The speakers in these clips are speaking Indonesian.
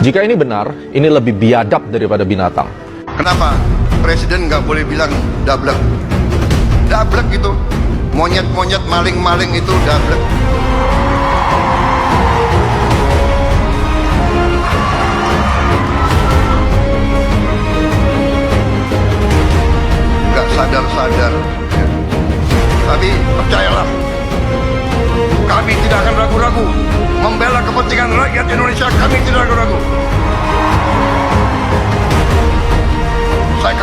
Jika ini benar, ini lebih biadab daripada binatang. Kenapa presiden nggak boleh bilang dablek? Dablek itu, monyet-monyet, maling-maling itu dablek. Nggak sadar-sadar. Tapi percayalah, kami tidak akan ragu-ragu membela kepentingan rakyat Indonesia. Kami tidak ragu-ragu. Saya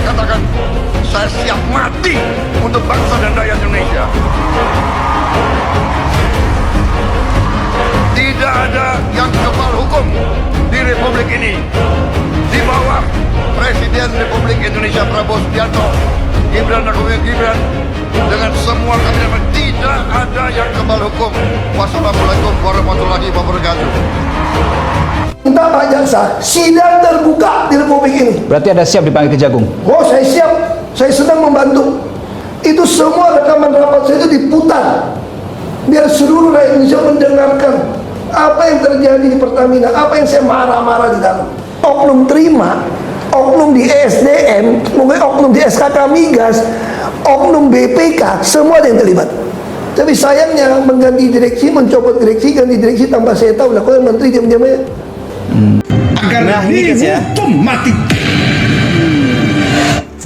katakan, saya siap mati untuk bangsa dan rakyat Indonesia. Tidak ada yang kebal hukum di Republik ini. Di bawah Presiden Republik Indonesia Prabowo Subianto, Gibran dan Gibran, dengan semua kabinet, tidak ada yang kebal hukum. Wassalamualaikum warahmatullahi wabarakatuh. Minta Pak Jaksa, sidang terbuka di Republik ini. Berarti ada siap dipanggil Kejagung? Oh, saya siap. Saya sedang membantu. Itu semua rekaman rapat saya itu diputar, biar seluruh rakyat Indonesia mendengarkan apa yang terjadi di Pertamina, apa yang saya marah-marah di dalam. Oknum terima, oknum di ESDM, mungkin oknum di SKK Migas, oknum BPK, semua ada yang terlibat. Tapi sayangnya mengganti direksi, mencopot direksi, ganti direksi tanpa saya tahu lah. Kalau yang menteri diam-diam aja. Agar dihukum mati.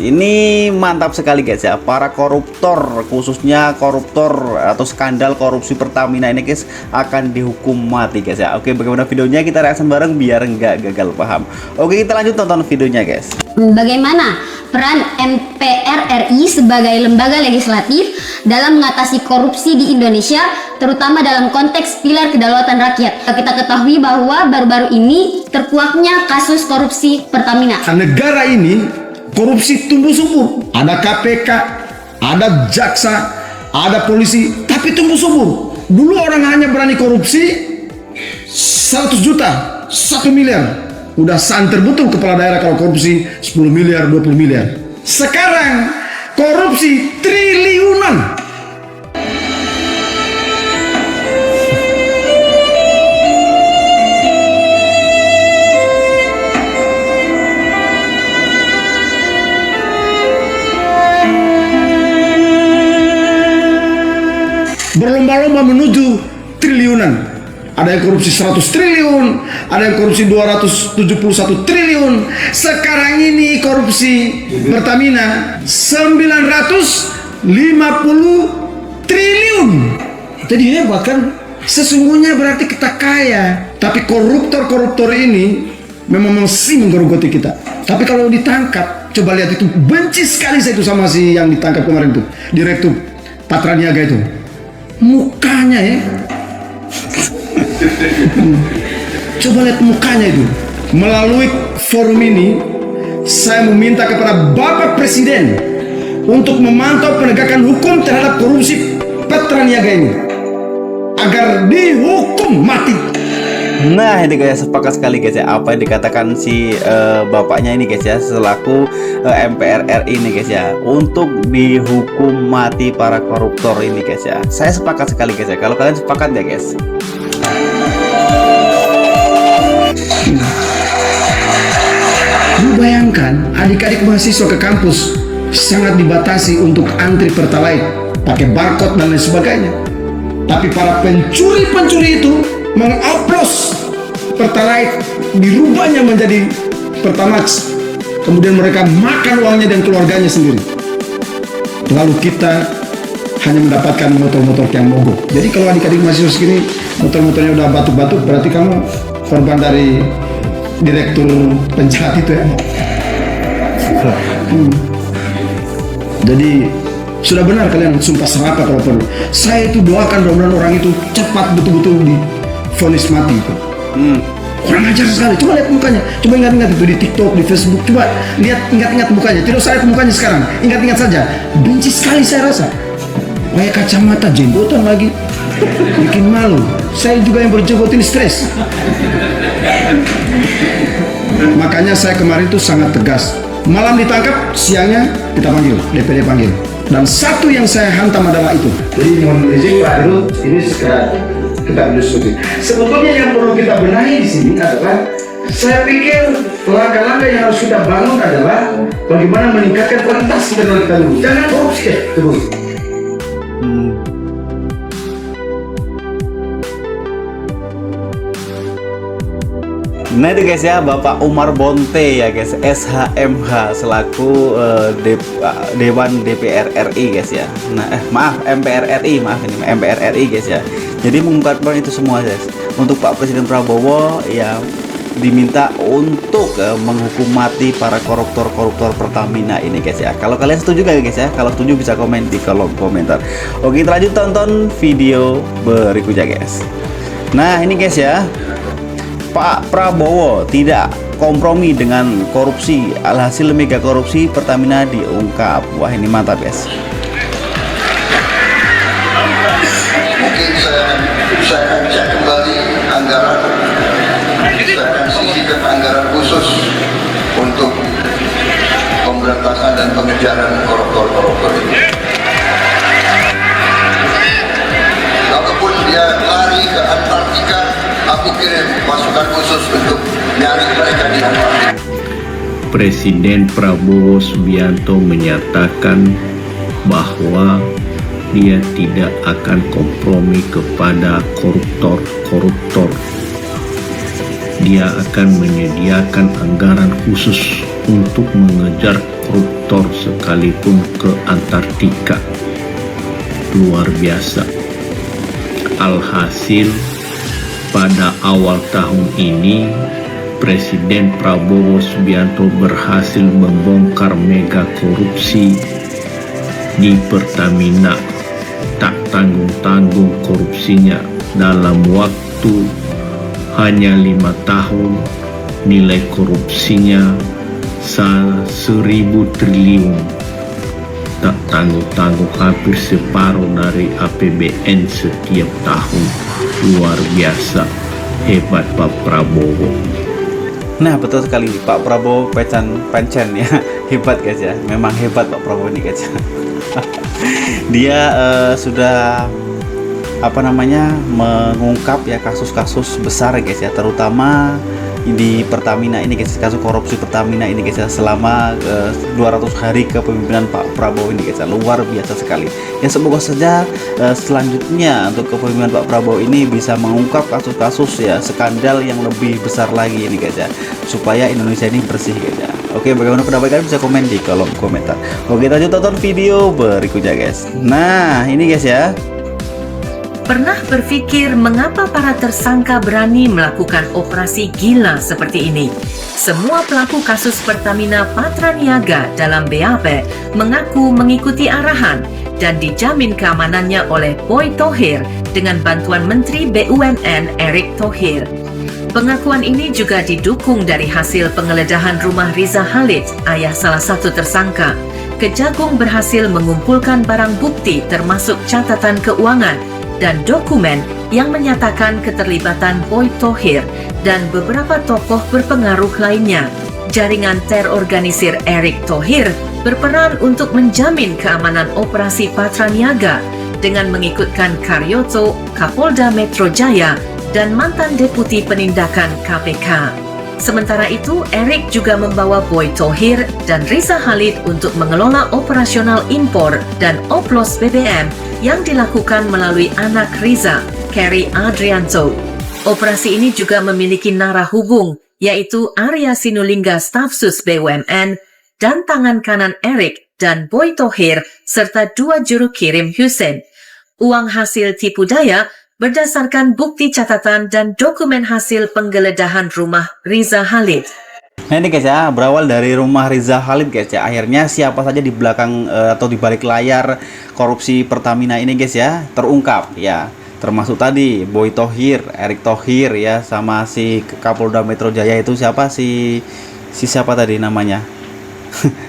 Ini mantap sekali guys ya, para koruptor, khususnya koruptor atau skandal korupsi Pertamina ini guys akan dihukum mati guys ya. Oke, bagaimana videonya, kita reaksi bareng biar nggak gagal paham. Oke, kita lanjut tonton videonya guys. Bagaimana peran MPR RI sebagai lembaga legislatif dalam mengatasi korupsi di Indonesia, terutama dalam konteks pilar kedaulatan rakyat. Kita ketahui bahwa baru-baru ini terkuaknya kasus korupsi Pertamina. Negara ini korupsi tumbuh subur. Ada KPK, ada jaksa, ada polisi, tapi tumbuh subur. Dulu orang hanya berani korupsi 100 juta, 1 miliar. Udah santer betul kepala daerah kalau korupsi 10 miliar, 20 miliar. Sekarang korupsi triliunan. Berlomba-lomba menuju triliunan. Ada yang korupsi 100 triliun, ada yang korupsi 271 triliun. Sekarang ini korupsi Pertamina 950 triliun. Jadi hebat kan? Sesungguhnya berarti kita kaya. Tapi koruptor-koruptor ini memang masih menggerogoti kita. Tapi kalau ditangkap, coba lihat itu, benci sekali saya itu sama si yang ditangkap kemarin tuh, Direktur Patra Niaga itu. Mukanya ya, coba lihat mukanya itu. Melalui forum ini, saya meminta kepada Bapak Presiden untuk memantau penegakan hukum terhadap korupsi Patra Niaga ini agar dihukum mati. Nah ini guys, sepakat sekali guys ya apa yang dikatakan si bapaknya ini guys ya, selaku MPR RI ini guys ya, untuk dihukum mati para koruptor ini guys ya. Saya sepakat sekali guys ya. Kalau kalian sepakat ya guys? Lu bayangkan adik-adik mahasiswa ke kampus sangat dibatasi untuk antri Pertalite, pakai barcode dan lain sebagainya. Tapi para pencuri-pencuri itu mengoplos Pertalite, dirubahnya menjadi Pertamax, kemudian mereka makan uangnya dan keluarganya sendiri. Lalu kita hanya mendapatkan motor-motor yang mogok. Jadi kalau adik-adik mahasiswa segini motor-motornya udah batuk-batuk, berarti kamu korban dari direktur penjahat itu ya. Jadi sudah benar kalian sumpah serapah kalau perlu. Saya itu doakan mudah-mudahan orang itu cepat betul-betul divonis mati itu. Kurang ajar sekali. Coba lihat mukanya. Coba ingat-ingat itu di TikTok, di Facebook. Coba lihat, ingat-ingat mukanya. Tidak usah lihat mukanya sekarang. Ingat-ingat saja. Benci sekali saya rasa. Pakai kacamata, jenggotan lagi. Bikin malu. Saya juga yang berjenggot ini stres. Makanya saya kemarin itu sangat tegas. Malam ditangkap, siangnya kita panggil, DPD panggil. Dan satu yang saya hantam adalah itu. Jadi mohon izin Pak Dirut, ini sekedar Kita belusuri. Sebetulnya yang perlu kita benahi di sini adalah, saya pikir langkah-langkah yang harus kita bangun adalah bagaimana meningkatkan kualitas internal kita dulu. Jangan korupsi terus. Nah itu guys ya, Bapak Umar Bonte ya guys, SHMH selaku Dewan DPR RI guys ya. Nah maaf MPR RI, maaf ini MPR RI guys ya. Jadi mengungkapkan itu semua guys. Untuk Pak Presiden Prabowo ya diminta untuk menghukum mati para koruptor Pertamina ini guys ya. Kalau kalian setuju gak guys ya? Kalau setuju bisa komen di kolom komentar. Oke, kita lanjut tonton video berikutnya guys. Nah ini guys ya, Pak Prabowo tidak kompromi dengan korupsi, alhasil mega korupsi Pertamina diungkap. Wah ini mantap guys. Mungkin saya akan cek kembali anggaran, saya akan sisihkan anggaran khusus untuk pemberantasan dan pengejaran koruptor ini. Kalaupun dia lari ke Antartika, aku kirim pasukan khusus untuk nyari mereka di Antartika. Presiden Prabowo Subianto menyatakan bahwa dia tidak akan kompromi kepada koruptor. Dia akan menyediakan anggaran khusus untuk mengejar koruptor sekalipun ke Antartika. Luar biasa. Alhasil, pada awal tahun ini, Presiden Prabowo Subianto berhasil membongkar mega korupsi di Pertamina. Tak tanggung-tanggung korupsinya, dalam waktu hanya 5 tahun nilai korupsinya 1.000 triliun. Tak tanggung-tanggung, hampir separuh dari APBN setiap tahun. Luar biasa, hebat Pak Prabowo. Nah betul sekali Pak Prabowo pencen ya. Hebat guys ya, memang hebat Pak Prabowo ini guys. Dia sudah mengungkap ya kasus-kasus besar guys ya, terutama di Pertamina ini guys, kasus korupsi Pertamina ini guys ya, selama 200 hari kepemimpinan Pak Prabowo ini guys ya, luar biasa sekali ya. Semoga saja selanjutnya untuk kepemimpinan Pak Prabowo ini bisa mengungkap kasus-kasus ya, skandal yang lebih besar lagi ini guys ya, supaya Indonesia ini bersih guys ya. Oke, bagaimana pendapat kalian bisa komen di kolom komentar. Oke, lanjut tonton video berikutnya guys. Nah ini guys ya, pernah berpikir mengapa para tersangka berani melakukan operasi gila seperti ini? Semua pelaku kasus Pertamina Patraniaga dalam BAP mengaku mengikuti arahan dan dijamin keamanannya oleh Boy Thohir dengan bantuan Menteri BUMN Erick Thohir. Pengakuan ini juga didukung dari hasil penggeledahan rumah Riza Khalid, ayah salah satu tersangka. Kejagung berhasil mengumpulkan barang bukti termasuk catatan keuangan dan dokumen yang menyatakan keterlibatan Boy Thohir dan beberapa tokoh berpengaruh lainnya. Jaringan terorganisir Erick Thohir berperan untuk menjamin keamanan operasi Patraniaga dengan mengikutkan Karyoto, Kapolda Metro Jaya, dan mantan Deputi Penindakan KPK. Sementara itu, Erick juga membawa Boy Thohir dan Riza Khalid untuk mengelola operasional impor dan oplos BBM yang dilakukan melalui anak Riza, Kerry Adrianto. Operasi ini juga memiliki narah hubung, yaitu Arya Sinulinga Stafsus BUMN dan tangan kanan Erick dan Boy Thohir serta 2 juru kirim Hussein. Uang hasil tipu daya berdasarkan bukti catatan dan dokumen hasil penggeledahan rumah Riza Khalid. Nah ini guys ya, berawal dari rumah Riza Khalid guys ya, akhirnya siapa saja di belakang atau di balik layar korupsi Pertamina ini guys ya terungkap ya, termasuk tadi Boy Thohir, Erick Thohir ya, sama si Kapolda Metro Jaya itu siapa, si siapa tadi namanya.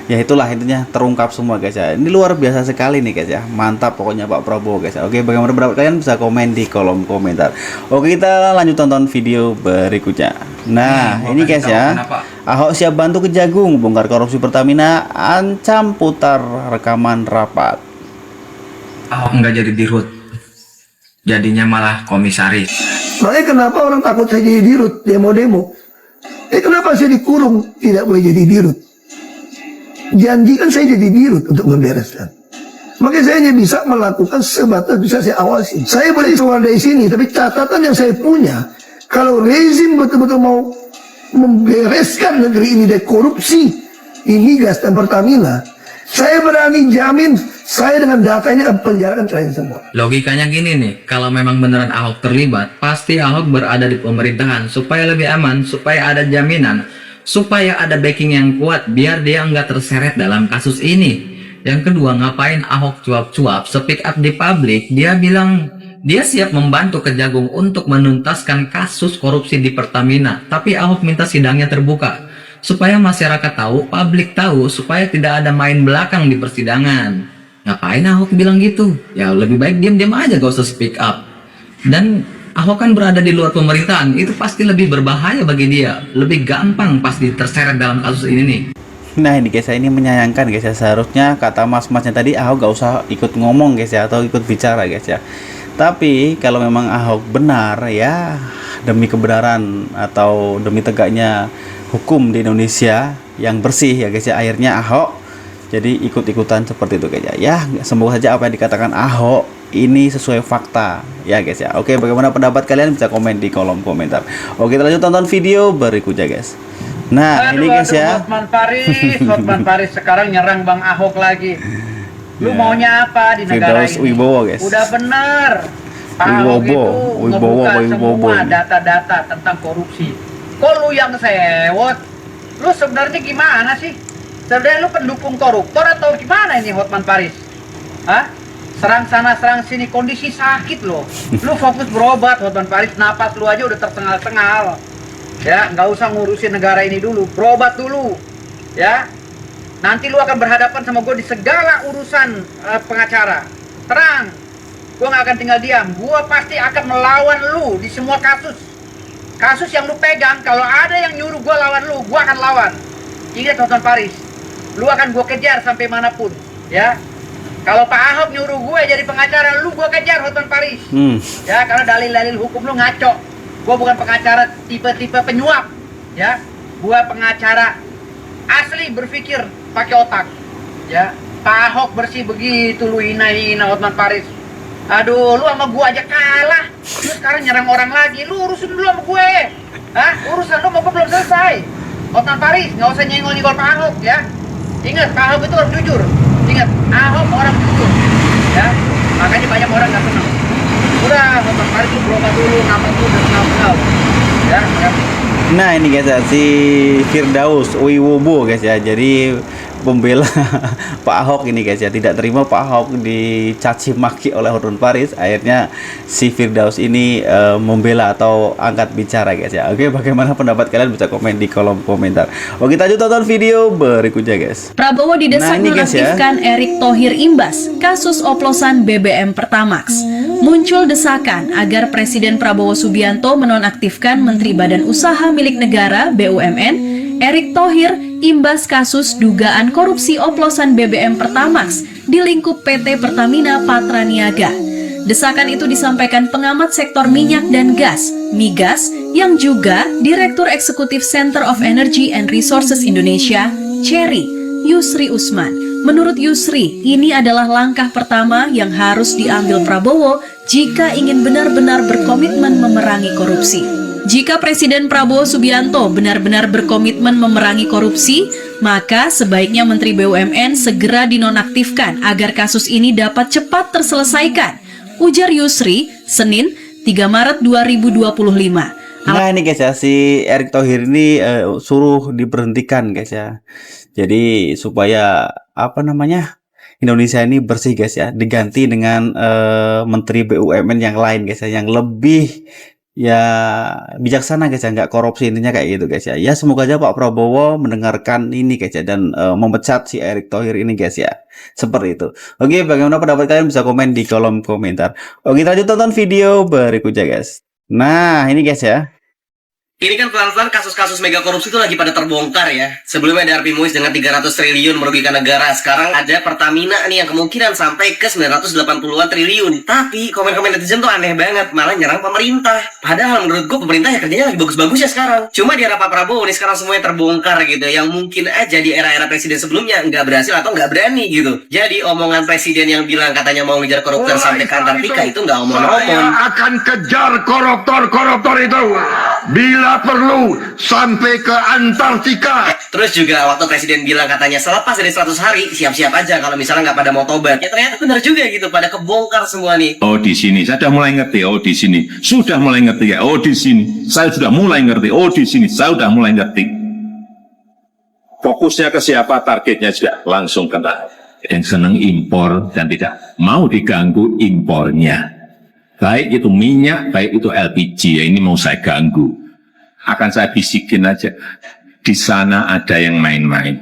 Ya itulah intinya, terungkap semua guys ya. Ini luar biasa sekali nih guys ya, mantap pokoknya Pak Prabowo guys ya. Oke, bagaimana pendapat kalian bisa komen di kolom komentar. Oke, kita lanjut tonton video berikutnya. Nah ini guys ya, Ahok siap bantu Kejagung bongkar korupsi Pertamina, ancam putar rekaman rapat. Ahok nggak jadi dirut, jadinya malah komisaris. Makanya kenapa orang takut saya jadi dirut, demo-demo. Kenapa saya dikurung, tidak boleh jadi dirut. Janjikan saya jadi dirut untuk membereskan. Makanya saya hanya bisa melakukan sebatas bisa saya awasi. Saya boleh keluar dari sini, tapi catatan yang saya punya, kalau rezim betul-betul mau membereskan negeri ini dari korupsi di migas dan Pertamina, saya berani jamin saya dengan data ini akan penjarakan kalian semua. Logikanya gini nih, kalau memang beneran Ahok terlibat, pasti Ahok berada di pemerintahan supaya lebih aman, supaya ada jaminan, supaya ada backing yang kuat biar dia nggak terseret dalam kasus ini. Yang kedua, ngapain Ahok cuap-cuap, speak up di publik, dia bilang dia siap membantu Kejagung untuk menuntaskan kasus korupsi di Pertamina, tapi Ahok minta sidangnya terbuka supaya masyarakat tahu, publik tahu, supaya tidak ada main belakang di persidangan. Ngapain Ahok bilang gitu? Ya lebih baik diam-diam aja, gak usah speak up. Dan Ahok kan berada di luar pemerintahan, itu pasti lebih berbahaya bagi dia, lebih gampang pasti terseret dalam kasus ini nih. Nah ini guys ya, ini menyayangkan guys ya. Seharusnya kata mas-masnya tadi Ahok gak usah ikut ngomong guys ya, atau ikut bicara guys ya. Tapi kalau memang Ahok benar ya, demi kebenaran atau demi tegaknya hukum di Indonesia yang bersih ya guys ya, akhirnya Ahok jadi ikut-ikutan seperti itu guys ya. Ya semoga saja apa yang dikatakan Ahok ini sesuai fakta ya guys ya. Oke, bagaimana pendapat kalian bisa komen di kolom komentar. Oke, kita lanjut tonton video berikutnya guys. Nah ini guys ya, Hotman Paris sekarang nyerang Bang Ahok lagi. Lu maunya apa di negara ini? Wibowo guys. Udah bener, Pak Ahok itu ngebuka semua data-data tentang korupsi. Kok lu yang sewot? Lu sebenarnya gimana sih? Sebenarnya lu pendukung koruptor atau gimana ini Hotman Paris? Hah? Serang sana serang sini, kondisi sakit loh. Lu fokus berobat Hotman Paris, napas lu aja udah tertengal-tengal. Ya, nggak usah ngurusin negara ini dulu, berobat dulu, ya. Nanti lu akan berhadapan sama gue di segala urusan pengacara. Terang, gue nggak akan tinggal diam. Gue pasti akan melawan lu di semua kasus. Kasus yang lu pegang, kalau ada yang nyuruh gue lawan lu, gue akan lawan. Ingat Hotman Paris, lu akan gue kejar sampai manapun, ya. Kalau Pak Ahok nyuruh gue jadi pengacara, lu gue kejar Hotman Paris. Ya, karena dalil-dalil hukum lu ngaco. Gue bukan pengacara tipe-tipe penyuap, ya. Gue pengacara asli, berpikir pakai otak, ya. Pak Ahok bersih begitu, lu hina-hina Hotman Paris. Aduh, lu sama gue aja kalah, lu sekarang nyerang orang lagi. Lu urusin dulu sama gue, hah? Urusan lu sama gue belum selesai. Hotman Paris, nggak usah nyenggol-nyenggol Pak Ahok, ya. Ingat, Pak Ahok itu orang jujur. Ingat, Ahok orang jujur, ya. Makanya banyak orang nggak senang. Udah, Hotman Paris itu berobat dulu, nama tuh udah kenal-kenal, ya. Nah ini guys ya, si Firdaus Wibowo guys ya, jadi pembela Pak Ahok ini guys ya, tidak terima Pak Ahok dicaci maki oleh Hotman Paris, akhirnya si Firdaus ini membela atau angkat bicara guys ya. Oke, bagaimana pendapat kalian bisa komen di kolom komentar. Oke, kita lanjut tonton video berikutnya guys. Prabowo didesak menonaktifkan Erick Thohir imbas kasus oplosan BBM Pertamax. Muncul desakan agar Presiden Prabowo Subianto menonaktifkan Menteri Badan Usaha Milik Negara BUMN Erick Thohir imbas kasus dugaan korupsi oplosan BBM Pertamax di lingkup PT Pertamina Patraniaga. Desakan itu disampaikan pengamat sektor minyak dan gas, Migas, yang juga Direktur Eksekutif Center of Energy and Resources Indonesia, CERI, Yusri Usman. Menurut Yusri, ini adalah langkah pertama yang harus diambil Prabowo jika ingin benar-benar berkomitmen memerangi korupsi. Jika Presiden Prabowo Subianto benar-benar berkomitmen memerangi korupsi, maka sebaiknya Menteri BUMN segera dinonaktifkan agar kasus ini dapat cepat terselesaikan, ujar Yusri, Senin, 3 Maret 2025. Nah ini guys ya, si Erick Thohir ini suruh diberhentikan guys ya. Jadi supaya apa namanya, Indonesia ini bersih guys ya, diganti dengan Menteri BUMN yang lain guys ya, yang lebih ya bijaksana guys ya, nggak korupsi, intinya kayak gitu guys ya. Ya semoga aja Pak Prabowo mendengarkan ini guys ya, dan memecat si Erick Thohir ini guys ya, seperti itu. Oke, bagaimana pendapat kalian bisa komen di kolom komentar. Oke, kita lanjut tonton video berikutnya guys. Nah ini guys ya, Ini kan pelan-pelan kasus-kasus mega korupsi itu lagi pada terbongkar ya. Sebelumnya ada RP Muiz dengan 300 triliun merugikan negara. Sekarang ada Pertamina nih yang kemungkinan sampai ke 980-an triliun. Tapi komen-komen netizen tuh aneh banget, malah nyerang pemerintah. Padahal menurut gue pemerintah ya kerjanya lagi bagus-bagus ya sekarang. Cuma di era Pak Prabowo nih sekarang semuanya terbongkar gitu. Yang mungkin aja di era-era presiden sebelumnya nggak berhasil atau nggak berani gitu. Jadi omongan presiden yang bilang katanya mau ngejar koruptor sampai ke Antartika itu nggak omong-omong. Saya akan kejar koruptor-koruptor itu. Bila perlu sampai ke Antartika. Terus juga waktu presiden bilang katanya selepas dari 100 hari siap-siap aja kalau misalnya nggak pada mau tobat. Ya ternyata benar juga gitu, pada kebongkar semua nih. Oh di sini saya sudah mulai ngerti. Oh di sini sudah mulai ngerti ya. Oh di sini saya sudah mulai ngerti. Oh di sini saya sudah mulai ngerti. Fokusnya ke siapa, targetnya juga langsung kena. Yang senang impor dan tidak mau diganggu impornya. Baik itu minyak, baik itu LPG, ya ini mau saya ganggu. Akan saya bisikin aja, di sana ada yang main-main.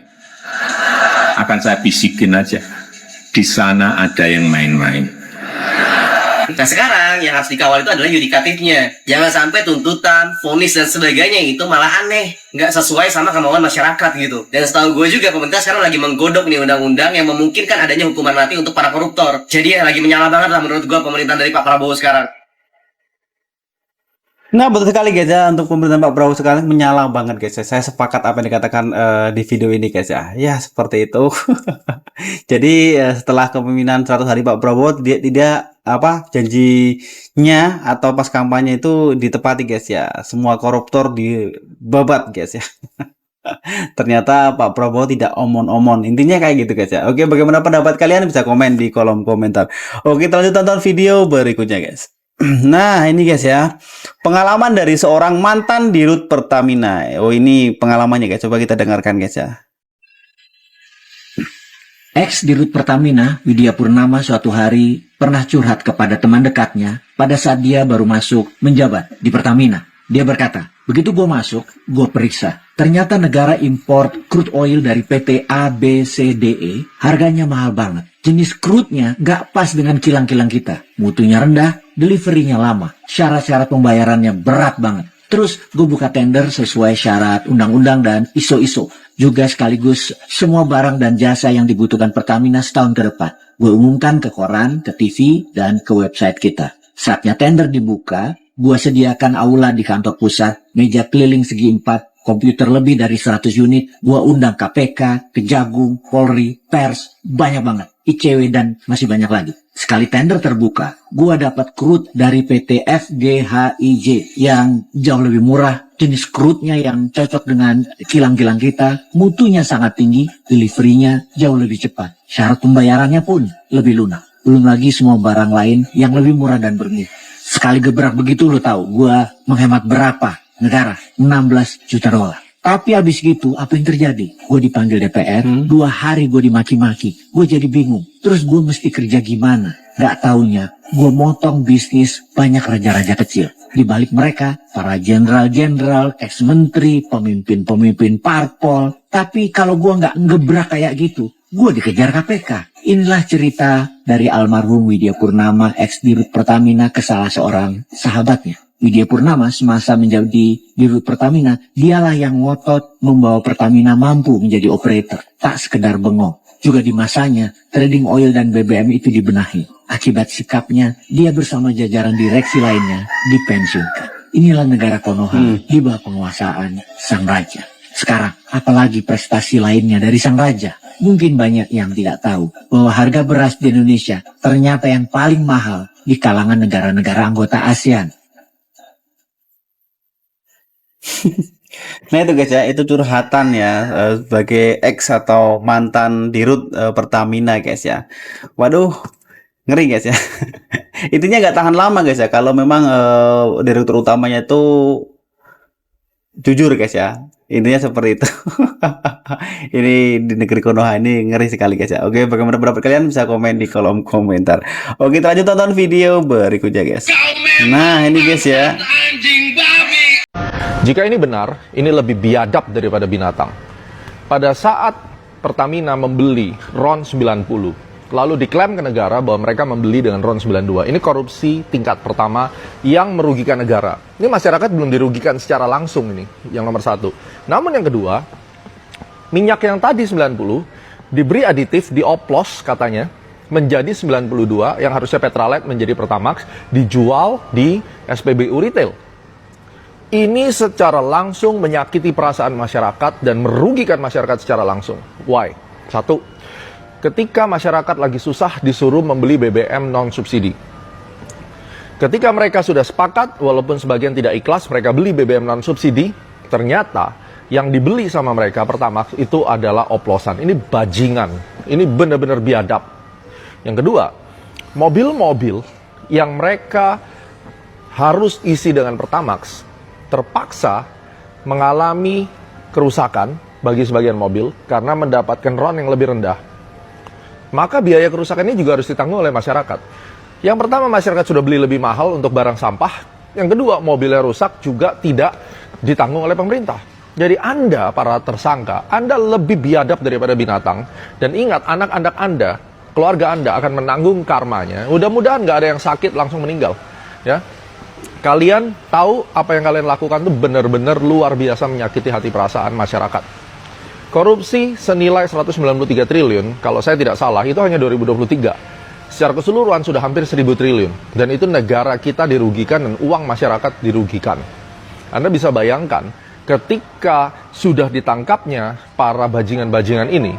Akan saya bisikin aja, di sana ada yang main-main. Nah sekarang yang harus dikawal itu adalah yudikatifnya. Jangan sampai tuntutan, vonis dan sebagainya itu malah aneh, nggak sesuai sama kemauan masyarakat gitu. Dan setahu gue juga pemerintah sekarang lagi menggodok nih undang-undang yang memungkinkan adanya hukuman mati untuk para koruptor. Jadi ya lagi menyala banget lah menurut gue pemerintahan dari Pak Prabowo sekarang. Nah betul sekali guys ya, untuk pemerintahan Pak Prabowo sekarang menyala banget guys ya. Saya sepakat apa yang dikatakan di video ini guys ya. Ya seperti itu. Jadi setelah kepemimpinan 100 hari Pak Prabowo tidak janjinya atau pas kampanye itu ditepati guys ya. Semua koruptor dibabat guys ya. Ternyata Pak Prabowo tidak omon-omon. Intinya kayak gitu guys ya. Oke, bagaimana pendapat kalian bisa komen di kolom komentar. Oke, kita lanjut tonton video berikutnya guys. Nah ini guys ya, pengalaman dari seorang mantan dirut Pertamina. Oh ini pengalamannya guys, coba kita dengarkan guys ya. Ex dirut Pertamina, Widya Purnama suatu hari pernah curhat kepada teman dekatnya pada saat dia baru masuk menjabat di Pertamina. Dia berkata, begitu gue masuk, gue periksa. Ternyata negara import crude oil dari PT ABCDE harganya mahal banget. Jenis crude-nya nggak pas dengan kilang-kilang kita. Mutunya rendah, delivery-nya lama. Syarat-syarat pembayarannya berat banget. Terus gue buka tender sesuai syarat undang-undang dan ISO-ISO. Juga sekaligus semua barang dan jasa yang dibutuhkan Pertamina setahun ke depan. Gue umumkan ke koran, ke TV, dan ke website kita. Saatnya tender dibuka, gue sediakan aula di kantor pusat, meja keliling segi 4, komputer lebih dari 100 unit, gue undang KPK, Kejagung, Polri, pers, banyak banget. ICW dan masih banyak lagi. Sekali tender terbuka, gue dapat crude dari PT FGHIJ yang jauh lebih murah, jenis crude-nya yang cocok dengan kilang-kilang kita, mutunya sangat tinggi, delivery-nya jauh lebih cepat. Syarat pembayarannya pun lebih lunak. Belum lagi semua barang lain yang lebih murah dan bermutu. Sekali gebrak begitu lo tahu, gue menghemat berapa? Negara, 16 juta dolar. Tapi habis gitu, apa yang terjadi? Gue dipanggil DPR, 2 hari gue dimaki-maki. Gue jadi bingung. Terus gue mesti kerja gimana? Gak taunya, gue motong bisnis banyak raja-raja kecil. Di balik mereka, para jenderal-jenderal, ex-menteri, pemimpin-pemimpin parpol. Tapi kalau gue gak ngebrak kayak gitu, gue dikejar KPK. Inilah cerita dari almarhum Widya Purnama, ex-dirut Pertamina ke salah seorang sahabatnya. Widya Purnama semasa menjadi dirut Pertamina, dialah yang ngotot membawa Pertamina mampu menjadi operator, tak sekedar bengong. Juga di masanya, trading oil dan BBM itu dibenahi. Akibat sikapnya, dia bersama jajaran direksi lainnya dipensiunkan. Inilah negara Konoha di bawah penguasaan Sang Raja. Sekarang, apalagi prestasi lainnya dari Sang Raja? Mungkin banyak yang tidak tahu bahwa harga beras di Indonesia ternyata yang paling mahal di kalangan negara-negara anggota ASEAN. Nah itu guys ya, itu curhatan ya sebagai ex atau mantan dirut Pertamina guys ya. Waduh, ngeri guys ya. Intinya nggak tahan lama guys ya, kalau memang direktur utamanya itu jujur guys ya. Intinya seperti itu. Ini di negeri Konoha ini ngeri sekali guys ya. Oke, bagaimana pendapat kalian bisa komen di kolom komentar. Oke, kita lanjut tonton video berikutnya guys. Nah ini guys ya. Jika ini benar, ini lebih biadab daripada binatang. Pada saat Pertamina membeli RON 90, lalu diklaim ke negara bahwa mereka membeli dengan RON 92. Ini korupsi tingkat pertama yang merugikan negara. Ini masyarakat belum dirugikan secara langsung, ini yang nomor satu. Namun yang kedua, minyak yang tadi 90 diberi aditif, dioplos katanya menjadi 92, yang harusnya Petralite menjadi Pertamax, dijual di SPBU retail. Ini secara langsung menyakiti perasaan masyarakat dan merugikan masyarakat secara langsung. Why? Satu, ketika masyarakat lagi susah disuruh membeli BBM non-subsidi. Ketika mereka sudah sepakat, walaupun sebagian tidak ikhlas, mereka beli BBM non-subsidi, ternyata yang dibeli sama mereka Pertamax itu adalah oplosan. Ini bajingan, ini benar-benar biadab. Yang kedua, mobil-mobil yang mereka harus isi dengan Pertamax terpaksa mengalami kerusakan bagi sebagian mobil karena mendapatkan RON yang lebih rendah. Maka biaya kerusakan ini juga harus ditanggung oleh masyarakat. Yang pertama, masyarakat sudah beli lebih mahal untuk barang sampah. Yang kedua, mobilnya rusak juga tidak ditanggung oleh pemerintah. Jadi Anda, para tersangka, Anda lebih biadab daripada binatang. Dan ingat, anak-anak Anda, keluarga Anda akan menanggung karmanya. Mudah-mudahan nggak ada yang sakit langsung meninggal. Ya, kalian tahu apa yang kalian lakukan itu benar-benar luar biasa menyakiti hati perasaan masyarakat. Korupsi senilai 193 triliun, kalau saya tidak salah, itu hanya 2023. Secara keseluruhan sudah hampir 1.000 triliun. Dan itu negara kita dirugikan dan uang masyarakat dirugikan. Anda bisa bayangkan, ketika sudah ditangkapnya para bajingan-bajingan ini,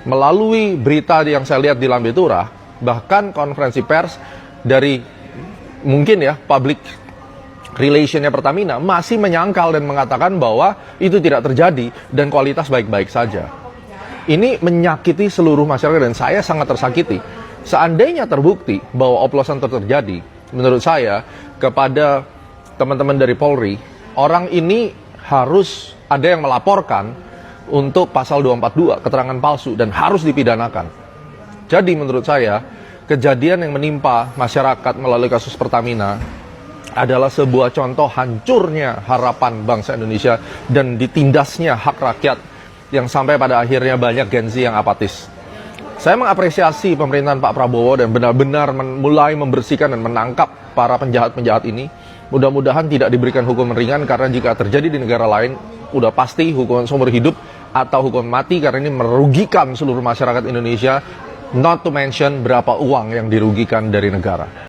melalui berita yang saya lihat di Lambe Tura, bahkan konferensi pers dari mungkin ya, public relationnya Pertamina masih menyangkal dan mengatakan bahwa itu tidak terjadi dan kualitas baik-baik saja. Ini menyakiti seluruh masyarakat dan saya sangat tersakiti. Seandainya terbukti bahwa oplosan itu terjadi, menurut saya kepada teman-teman dari Polri, orang ini harus ada yang melaporkan untuk pasal 242, keterangan palsu, dan harus dipidanakan. Jadi menurut saya, kejadian yang menimpa masyarakat melalui kasus Pertamina adalah sebuah contoh hancurnya harapan bangsa Indonesia dan ditindasnya hak rakyat yang sampai pada akhirnya banyak Gen Z yang apatis. Saya mengapresiasi pemerintahan Pak Prabowo dan benar-benar mulai membersihkan dan menangkap para penjahat-penjahat ini. Mudah-mudahan tidak diberikan hukuman ringan karena jika terjadi di negara lain, udah pasti hukuman seumur hidup atau hukuman mati karena ini merugikan seluruh masyarakat Indonesia. Not to mention berapa uang yang dirugikan dari negara.